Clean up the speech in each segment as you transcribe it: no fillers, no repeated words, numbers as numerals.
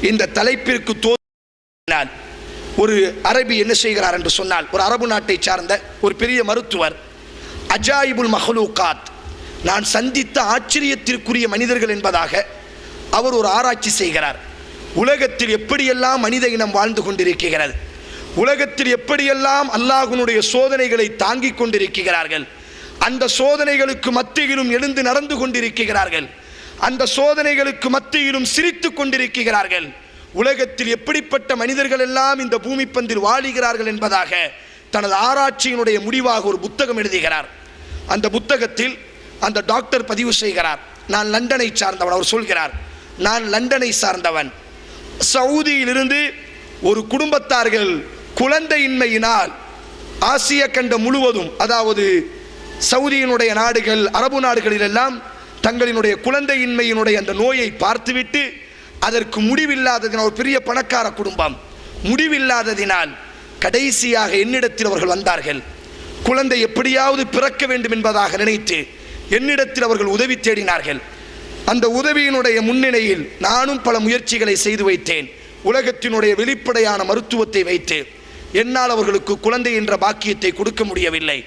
இந்த தலைப்பிற்கு தோன்றினால் ஒரு அரபி என்ன செய்கிறார் என்று சொன்னால், ஒரு அரபு நாட்டை சார்ந்த ஒரு பெரிய மருத்துவர், அஜாயிபுல் மஹ்லூகாத், நான் சந்தித்த ஆச்சரியத்திற்குரிய மனிதர்கள் என்பதாக அவர் ஒரு ஆராய்ச்சி செய்கிறார். உலகத்தில் எப்படியெல்லாம் மனித இனம் வாழ்ந்து கொண்டிருக்கிறது, உலகத்தில் எப்படியெல்லாம் அல்லாஹ்வுடைய சோதனைகளை தாங்கிக் கொண்டிருக்கிறார்கள், அந்த சோதனைகளுக்கு மத்தியிலும் எழுந்து நடந்து கொண்டிருக்கிறார்கள், அந்த சோதனைகளுக்கு மத்தியிலும் சிரித்து கொண்டிருக்கிறார்கள், உலகத்தில் எப்படிப்பட்ட மனிதர்கள் எல்லாம் இந்த பூமி பந்தில் வாழுகிறார்கள் என்பதாக தனது ஆராய்ச்சியினுடைய முடிவாக ஒரு புத்தகம் எழுதுகிறார். அந்த புத்தகத்தில் அந்த டாக்டர் பதிவு செய்கிறார், நான் லண்டனை சார்ந்தவன். அவர் சொல்கிறார், நான் லண்டனை சார்ந்தவன். சவுதியிலிருந்து ஒரு குடும்பத்தார்கள் குழந்தையின்மையினால் ஆசிய கண்டம் முழுவதும், அதாவது சவுதியினுடைய நாடுகள், அரபு நாடுகளிலெல்லாம் தங்களினுடைய குழந்தையின்மையினுடைய அந்த நோயை பார்த்துவிட்டு அதற்கு முடிவில்லாததினால், ஒரு பெரிய பணக்கார குடும்பம், முடிவில்லாததினால் கடைசியாக என்னிடத்தில் அவர்கள் வந்தார்கள். குழந்தை எப்படியாவது பிறக்க வேண்டும் என்பதாக நினைத்து என்னிடத்தில் அவர்கள் உதவி தேடினார்கள். அந்த உதவியினுடைய முன்னிலையில் நானும் பல முயற்சிகளை செய்து வைத்தேன். உலகத்தினுடைய வெளிப்படையான மருத்துவத்தை வைத்து என்னால் அவர்களுக்கு குழந்தை என்ற பாக்கியத்தை கொடுக்க முடியவில்லை.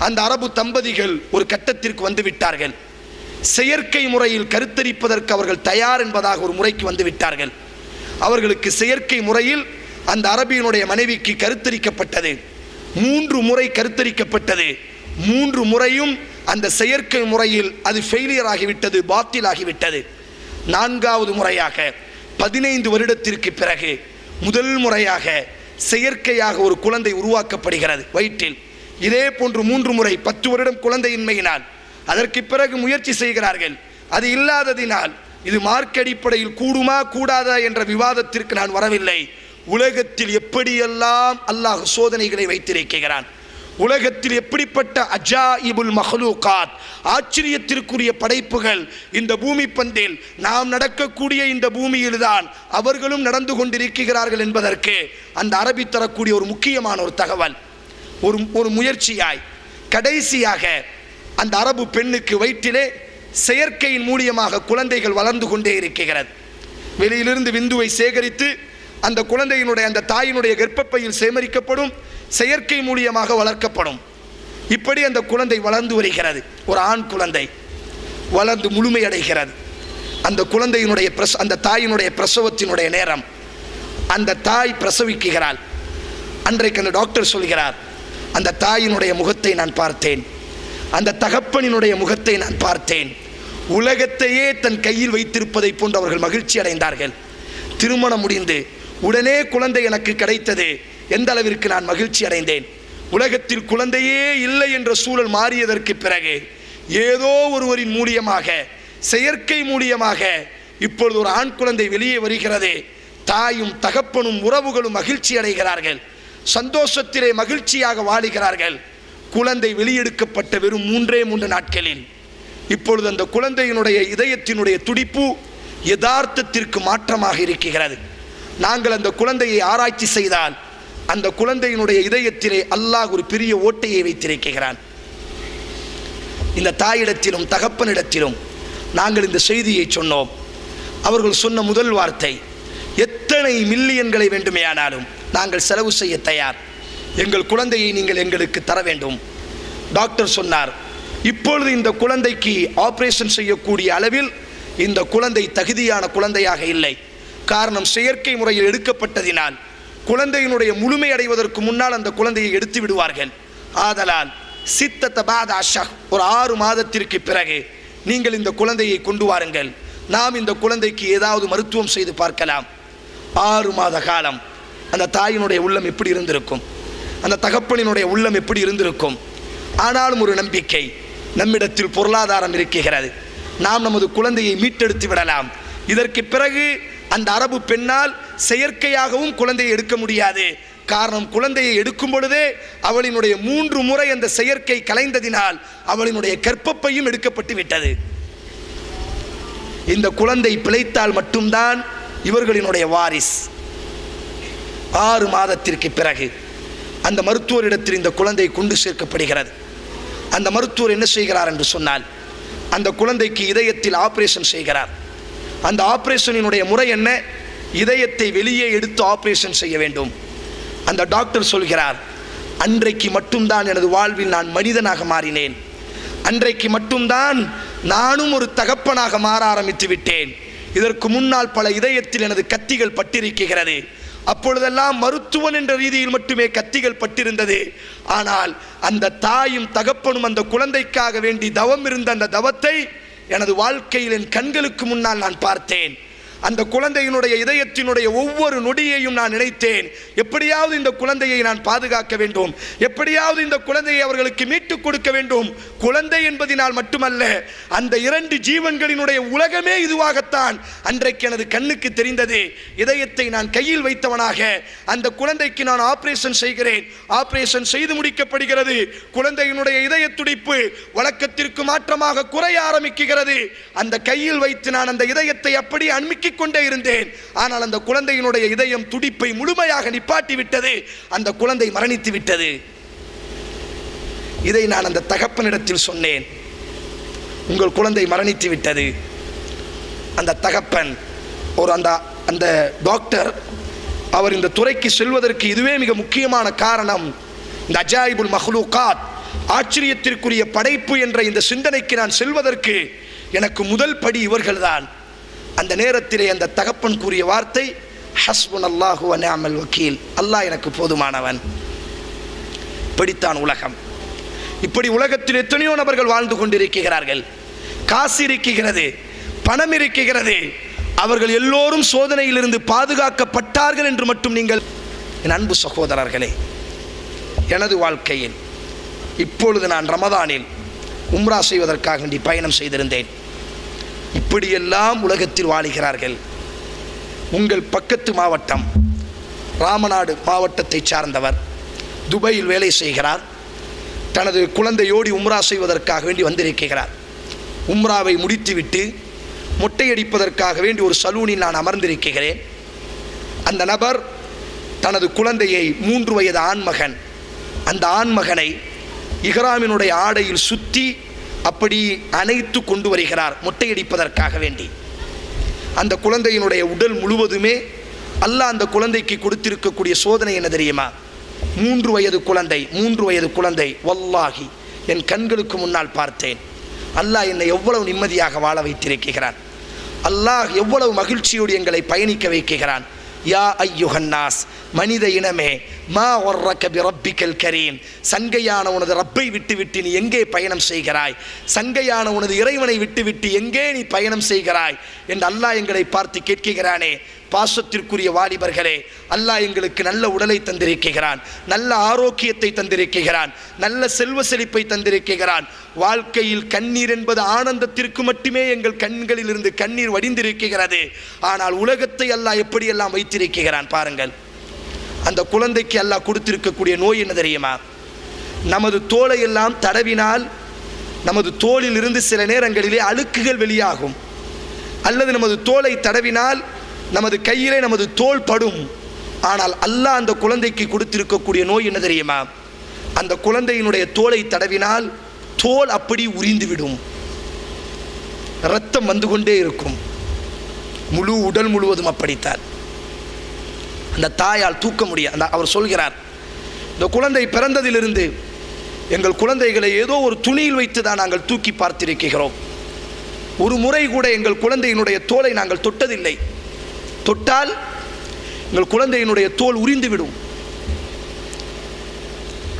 அந்த அரபு தம்பதிகள் ஒரு கட்டத்திற்கு வந்து விட்டார்கள். செயற்கை முறையில் கருத்தரிப்பதற்கு அவர்கள் தயார் என்பதாக ஒரு முறைக்கு வந்து விட்டார்கள். அவர்களுக்கு செயற்கை முறையில் அந்த அரபியினுடைய மனைவிக்கு கருத்தரிக்கப்பட்டது. 3 முறை கருத்தரிக்கப்பட்டது. 3 முறையும் அந்த செயற்கை முறையில் அது ஃபெயிலியர் ஆகிவிட்டது, பாத்தில் ஆகிவிட்டது. 4வது முறையாக 15 வருடத்திற்கு பிறகு முதல் முறையாக செயற்கையாக ஒரு குழந்தை உருவாக்கப்படுகிறது வயிற்றில். இதே போன்று 3 முறை 10 வருடம் குழந்தையின்மையினால் அதற்கு பிறகு முயற்சி செய்கிறார்கள். அது இல்லாததினால் இது மார்க்க அடிப்படையில் கூடுமா கூடாதா என்ற விவாதத்திற்கு நான் வரவில்லை. உலகத்தில் எப்படியெல்லாம் அல்லாஹ் சோதனைகளை வைத்திருக்கிறான், உலகத்தில் எப்படிப்பட்ட அஜாயிபுல் மஹ்லூகாத், ஆச்சரியத்திற்குரிய படைப்புகள் இந்த பூமி பந்தில், நாம் நடக்கக்கூடிய இந்த பூமியில்தான் அவர்களும் நடந்து கொண்டிருக்கிறார்கள் என்பதற்கு அந்த அரபி தரக்கூடிய ஒரு முக்கியமான ஒரு தகவல். ஒரு முயற்சியாய் கடைசியாக அந்த அரபு பெண்ணுக்கு வயிற்றிலே செயற்கையின் மூலியமாக குழந்தைகள் வளர்ந்து கொண்டே இருக்கிறது. வெளியிலிருந்து விந்துவை சேகரித்து அந்த குழந்தையினுடைய, அந்த தாயினுடைய கர்ப்பப்பையில் சேகரிக்கப்படும், செயற்கை மூலியமாக வளர்க்கப்படும். இப்படி அந்த குழந்தை வளர்ந்து வருகிறது. ஒரு ஆண் குழந்தை வளர்ந்து முழுமையடைகிறது. அந்த குழந்தையினுடைய அந்த தாயினுடைய பிரசவத்தினுடைய நேரம், அந்த தாய் பிரசவிக்கிறாள். அன்றைக்கு அந்த டாக்டர் சொல்கிறார், அந்த தாயினுடைய முகத்தை நான் பார்த்தேன், அந்த தகப்பனினுடைய முகத்தை நான் பார்த்தேன். உலகத்தையே தன் கையில் வைத்திருப்பதை போன்று அவர்கள் மகிழ்ச்சி அடைந்தார்கள். திருமணம் முடிந்து உடனே குழந்தை எனக்கு கிடைத்தது, எந்த அளவிற்கு நான் மகிழ்ச்சி அடைந்தேன். உலகத்தில் குழந்தையே இல்லை என்ற சூழல் மாறியதற்கு பிறகு ஏதோ ஒருவரின் மூலியமாக, செயற்கை மூலியமாக இப்பொழுது ஒரு ஆண் குழந்தை வெளியே வருகிறது. தாயும் தகப்பனும் உறவுகளும் மகிழ்ச்சி அடைகிறார்கள், சந்தோஷத்திலே மகிழ்ச்சியாக வாழுகிறார்கள். குழந்தை வெளியெடுக்கப்பட்ட வெறும் 3 நாட்களில் இப்பொழுது அந்த குழந்தையினுடைய இதயத்தினுடைய துடிப்பு யதார்த்தத்திற்கு மாற்றமாக இருக்கிறது. நாங்கள் அந்த குழந்தையை ஆராய்ச்சி செய்தால் அந்த குழந்தையினுடைய இதயத்திலே அல்லாஹ் ஒரு பெரிய ஓட்டையை வைத்திருக்கிறான். இந்த தாயிடத்திலும் தகப்பனிடத்திலும் நாங்கள் இந்த செய்தியை சொன்னோம். அவர்கள் சொன்ன முதல் வார்த்தை, எத்தனை மில்லியன்களை வேண்டுமேயானாலும் நாங்கள் செலவு செய்ய தயார், எங்கள் குழந்தையை நீங்கள் எங்களுக்கு தர வேண்டும். டாக்டர் சொன்னார், இப்பொழுது இந்த குழந்தைக்கு ஆபரேஷன் செய்யக்கூடிய அளவில் இந்த குழந்தை தகுதியான குழந்தையாக இல்லை. காரணம், செயற்கை முறையில் எடுக்கப்பட்டதினால் குழந்தையினுடைய முழுமை அடைவதற்கு முன்னால் அந்த குழந்தையை எடுத்து விடுவார்கள். ஆதலால் ஒரு 6 மாதத்திற்கு பிறகு நீங்கள் இந்த குழந்தையை கொண்டு வாருங்கள், நாம் இந்த குழந்தைக்கு ஏதாவது மருத்துவம் செய்து பார்க்கலாம். 6 மாத காலம் அந்த தாயினுடைய உள்ளம் எப்படி இருந்திருக்கும், அந்த தகப்பனினுடைய உள்ளம் எப்படி இருந்திருக்கும். ஆனாலும் ஒரு நம்பிக்கை, நம்மிடத்தில் பொருளாதாரம் இருக்கிறது, நாம் நமது குழந்தையை மீட்டெடுத்து விடலாம். இதற்கு பிறகு அந்த அரபு பெண்ணால் செயற்கையாகவும் குழந்தையை எடுக்க முடியாது. காரணம், குழந்தையை எடுக்கும் பொழுதே அவளினுடைய 3 முறை அந்த செயற்கை கலைந்ததினால் அவளினுடைய கர்ப்பப்பையும் எடுக்கப்பட்டு விட்டது. இந்த குழந்தை பிழைத்தால் மட்டும்தான் இவர்களினுடைய வாரிஸ். 6 மாதத்திற்கு பிறகு அந்த மருத்துவரிடத்தில் இந்த குழந்தை கொண்டு சேர்க்கப்படுகிறது. அந்த மருத்துவர் என்ன செய்கிறார் என்று சொன்னால், அந்த குழந்தைக்கு இதயத்தில் ஆபரேஷன் செய்கிறார். அந்த ஆபரேஷனினுடைய முறை என்ன, இதயத்தை வெளியே எடுத்து ஆபரேஷன் செய்ய வேண்டும். அந்த டாக்டர் சொல்கிறார், அன்றைக்கு மட்டும்தான் எனது வாழ்வில் நான் மனிதனாக மாறினேன். அன்றைக்கு மட்டும்தான் நானும் ஒரு தகப்பனாக மாற ஆரம்பித்து விட்டேன். இதற்கு முன்னால் பல இதயத்தில் எனது கத்திகள் பட்டிருக்கிறது. அப்பொழுதெல்லாம் மருத்துவன் என்ற ரீதியில் மட்டுமே கத்திகள் பட்டிருந்தது. ஆனால் அந்த தாயும் தகப்பனும் அந்த குழந்தைக்காக வேண்டி தவம் இருந்த அந்த தவத்தை எனது வாழ்க்கையில் என் கண்களுக்கு முன்னால் நான் பார்த்தேன். அந்த குழந்தையினுடைய இதயத்தினுடைய ஒவ்வொரு நொடியையும் நான் நினைத்தேன், எப்படியாவது இந்த குழந்தையை நான் பாதுகாக்க வேண்டும், எப்படியாவது இந்த குழந்தையை அவர்களுக்கு மீட்டுக் கொடுக்க வேண்டும். குழந்தை என்பதினால் மட்டுமல்ல, அந்த 2 ஜீவன்களினுடைய உலகமே இதுவாகத்தான் அன்றைக்கு எனது கண்ணுக்கு தெரிந்தது. இதயத்தை நான் கையில் வைத்தவனாக அந்த குழந்தைக்கு நான் ஆபரேஷன் செய்கிறேன். ஆபரேஷன் செய்து முடிக்கப்படுகிறது. குழந்தையினுடைய இதய துடிப்பு வழக்கத்திற்கு மாற்றமாக குறைய ஆரம்பிக்கிறது. அந்த கையில் வைத்து நான் அந்த இதயத்தை அப்படி அண்மிக்க கொண்டே இருந்தேன். ஆனால் அந்த குழந்தையினுடைய இதயம் துடிப்பை முழுமையாக நிப்பாட்டி விட்டது. அந்த குழந்தை மரணித்து விட்டது. இதை நான் அந்த தகப்பனிடத்தில் சொன்னேன், உங்கள் குழந்தை மரணித்து விட்டது. அந்த தகப்பன் அந்த டாக்டர் அவர் இந்த துறைக்கு செல்வதற்கு இதுவே மிக முக்கியமான காரணம். இந்த அஜாயிபுல் மஹ்லூகாத், ஆச்சரியத்திற்குரிய படைப்பு என்ற இந்த சிந்தனைக்கு நான் செல்வதற்கு எனக்கு முதல் படி இவர்கள்தான். அந்த நேரத்திலே அந்த தகப்பன் கூறிய வார்த்தை, ஹஸ்புனல்லாஹு வ நிஅமல் வக்கீல், அல்லாஹ் எனக்கு போதுமானவன். இப்படித்தான் உலகம். இப்படி உலகத்தில் எத்தனையோ நபர்கள் வாழ்ந்து கொண்டிருக்கிறார்கள். காசு இருக்கிறது, பணம் இருக்கிறது, அவர்கள் எல்லோரும் சோதனையிலிருந்து பாதுகாக்கப்பட்டார்கள் என்று மட்டும் நீங்கள், என் அன்பு சகோதரர்களே, எனது வாழ்க்கையில் இப்பொழுது நான் ரமதானில் உம்ரா செய்வதற்காக வேண்டி பயணம் செய்திருந்தேன். இப்படியெல்லாம் உலகத்தில் வாழுகிறார்கள். உங்கள் பக்கத்து மாவட்டம் ராமநாடு மாவட்டத்தை சார்ந்தவர் துபாயில் வேலை செய்கிறார். தனது குழந்தையோடு உம்ரா செய்வதற்காக வேண்டி வந்திருக்கிறார். உம்ராவை முடித்துவிட்டு மொட்டையடிப்பதற்காக வேண்டி ஒரு சலூனில் நான் அமர்ந்திருக்கிறேன். அந்த நபர் தனது குழந்தையை 3 வயது ஆண்மகன், அந்த ஆண்மகனை இஹ்ராமினுடைய ஆடையில் சுற்றி அப்படி அணைத்து கொண்டு வருகிறார் மொட்டையடிப்பதற்காக வேண்டி. அந்த குழந்தையினுடைய உடல் முழுவதுமே அல்லாஹ் அந்த குழந்தைக்கு கொடுத்திருக்கக்கூடிய சோதனை என்ன தெரியுமா? 3 வயது குழந்தை. வல்லாஹி என் கண்களுக்கு முன்னால் பார்த்தேன். அல்லாஹ் என்னை எவ்வளவு நிம்மதியாக வாழ வைத்திருக்கிறான். அல்லாஹ் எவ்வளவு மகிழ்ச்சியோடு எங்களை பயணிக்க வைக்கிறான். யா ஐயுஹன்னாஸ், மனித இனமே, மா வர்ரக பிரப்பிக்கல் கரீம், சங்கையான உனது ரப்பை விட்டுவிட்டு நீ எங்கே பயணம் செய்கிறாய்? சங்கையான உனது இறைவனை விட்டுவிட்டு எங்கே நீ பயணம் செய்கிறாய் என்று அல்லாஹ் எங்களை பார்த்து கேட்கிறானே. பாசத்திற்குரிய வாலிபர்களே, அல்லாஹ் எங்களுக்கு நல்ல உடலை தந்திருக்கிறான், நல்ல ஆரோக்கியத்தை தந்திருக்கிறான், நல்ல செல்வ செழிப்பை தந்திருக்கிறான். வாழ்க்கையில் கண்ணீர் என்பது ஆனந்தத்திற்கு மட்டுமே எங்கள் கண்களில் இருந்து கண்ணீர் வடிந்திருக்கிறது. ஆனால் உலகத்தை அல்லாஹ் எப்படியெல்லாம் வைத்திருக்கிறான் பாருங்கள். அந்த குழந்தைக்கு அல்லாஹ் கொடுத்திருக்கக்கூடிய நோய் என்ன தெரியுமா? நமது தோலை எல்லாம் தடவினால் நமது தோலில் இருந்து சில நேரங்களிலே அழுக்குகள் வெளியாகும், அல்லது நமது தோலை தடவினால் நமது கையிலே நமது தோல் படும். ஆனால் அல்லாஹ் அந்த குழந்தைக்கு கொடுத்திருக்கக்கூடிய நோய் என்ன தெரியுமா? அந்த குழந்தையினுடைய தோலை தடவினால் தோல் அப்படி உரிந்துவிடும், இரத்தம் வந்து கொண்டே இருக்கும், முழு உடல் முழுவதும் அப்படித்தான். அந்த தாயால் தூக்க முடியாது. அவர் சொல்கிறார், இந்த குழந்தை பிறந்ததிலிருந்து எங்கள் குழந்தைகளை ஏதோ ஒரு துணியில் வைத்து தான் நாங்கள் தூக்கி பார்த்திருக்கிறோம். ஒரு முறை கூட எங்கள் குழந்தையினுடைய தோலை நாங்கள் தொட்டதில்லை. தொட்டால் எங்கள் குழந்தையினுடைய தோல் உரிந்துவிடும்.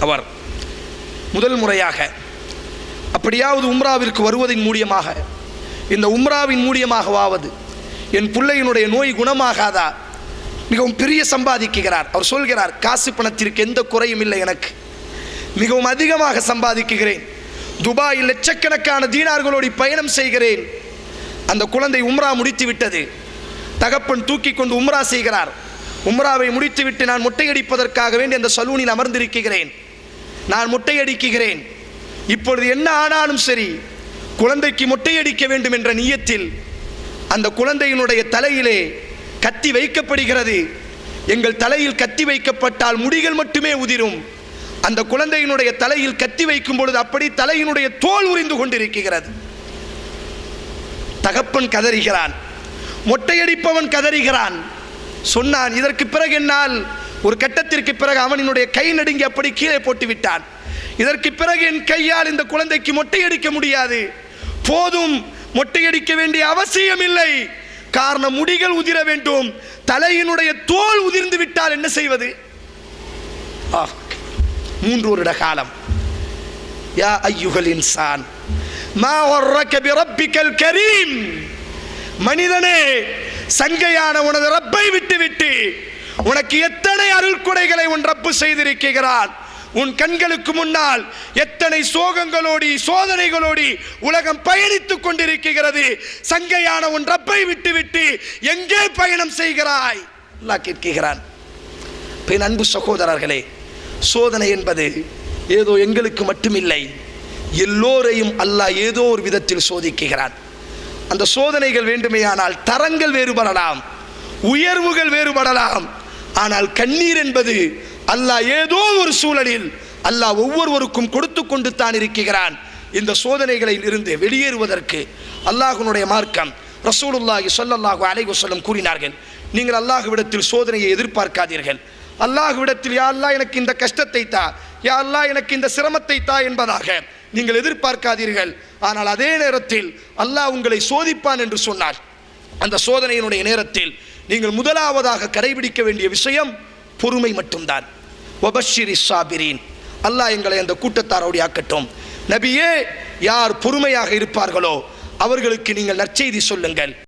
அவர் முதல் முறையாக அப்படியாவது உம்ராவிற்கு வருவதன் மூலியமாக, இந்த உம்ராவின் மூலியமாகவாவது என் பிள்ளையினுடைய நோய் குணமாகாதா, மிகவும் பெரிய சம்பாதிக்கிறார். அவர் சொல்கிறார், காசு பணத்திற்கு எந்த குறையும் இல்லை, எனக்கு மிகவும் அதிகமாக சம்பாதிக்கிறேன், துபாயில் லட்சக்கணக்கான தீனார்களோடு பயணம் செய்கிறேன். அந்த குழந்தை உம்ரா முடித்து விட்டது. தகப்பன் தூக்கி கொண்டு உம்ரா செய்கிறார். உம்ராவை முடித்துவிட்டு நான் மொட்டையடிப்பதற்காக வேண்டி அந்த சலூனில் அமர்ந்திருக்கிறேன். நான் மொட்டையடிக்கிறேன். இப்பொழுது என்ன ஆனாலும் சரி, குழந்தைக்கு மொட்டையடிக்க வேண்டும் என்ற நியத்தில் அந்த குழந்தையினுடைய தலையிலே கத்தி வைக்கப்படுகிறது. எங்கள் தலையில் கத்தி வைக்கப்பட்டால் முடிகள் மட்டுமே உதிரும். அந்த குழந்தையினுடைய தலையில் கத்தி வைக்கும் பொழுது அப்படி தலையினுடைய தோல் உரிந்து கொண்டிருக்கிறது. தகப்பன் கதறுகிறான், மொட்டையடிப்பவன் கதறுகிறான். சொன்னான். இதற்கு பிறகு என்னால் ஒரு கட்டத்திற்கு பிறகு அவனினுடைய கை நடுங்கி அப்படி கீழே போட்டு விட்டான். இதற்கு பிறகு என் கையால் இந்த குழந்தைக்கு மொட்டையடிக்க முடியாது, போதும், மொட்டையடிக்க வேண்டிய அவசியம் இல்லை, காரணம் முடிகள் உதிர வேண்டும், தலையினுடைய தோல் உதிர்ந்து விட்டால் என்ன செய்வது? 3 வருட காலம். யா அய்யுஹல் இன்சான் மா வர்ரக பிரப்பிக்கல் கரீம், மனிதனே, சங்கையான உனது ரப்பை விட்டு உனக்கு எத்தனை அருள் கொடைகளை உன் ரப்பு செய்திருக்கிறான். உன் கண்களுக்கு முன்னால் எத்தனை சோகங்களோடி சோதனைகளோடி உலகம் பயணித்துக் கொண்டிருக்கிறது. சங்கையான உன் ரப்பை விட்டு எங்கே பயணம் செய்கிறாய்? அல்லாஹ் கேட்கிறான். பின் அன்பு சகோதரர்களே, சோதனை என்பது ஏதோ எங்களுக்கு மட்டுமில்லை, எல்லோரையும் அல்லாஹ் ஏதோ ஒரு விதத்தில் சோதிக்கிறான். அந்த சோதனைகள் வேண்டுமேயானால் தரங்கள் வேறுபடலாம், உயர்வுகள் வேறுபடலாம், ஆனால் கண்ணீர் என்பது அல்லாஹ் ஏதோ ஒரு சூழலில் அல்லாஹ் ஒவ்வொருவருக்கும் கொடுத்து கொண்டு தான் இருக்கிறான். இந்த சோதனைகளில் இருந்து வெளியேறுவதற்கு அல்லாஹ்வுடைய மார்க்கம் ரசூலுல்லாஹி ஸல்லல்லாஹு அலைஹி வஸல்லம் கூறினார்கள், நீங்கள் அல்லாஹ்விடத்தில் சோதனையை எதிர்பார்க்காதீர்கள். அல்லாஹ்விடத்தில் யா அல்லாஹ் எனக்கு இந்த கஷ்டத்தை தா, யா அல்லாஹ் எனக்கு இந்த சிரமத்தை தா என்பதாக நீங்கள் எதிர்பார்க்காதீர்கள். ஆனால் அதே நேரத்தில் அல்லாஹ் உங்களை சோதிப்பான் என்று சொன்னார். அந்த சோதனையினுடைய நேரத்தில் நீங்கள் முதலாவதாக கடைபிடிக்க வேண்டிய விஷயம் பொறுமை மட்டும்தான். வபஷிரி சாபிரீன், அல்லாஹ் எங்களை அந்த கூட்டத்தாரோடு ஆக்கட்டும். நபியே, யார் பொறுமையாக இருப்பார்களோ அவர்களுக்கு நீங்கள் நற்செய்தி சொல்லுங்கள்.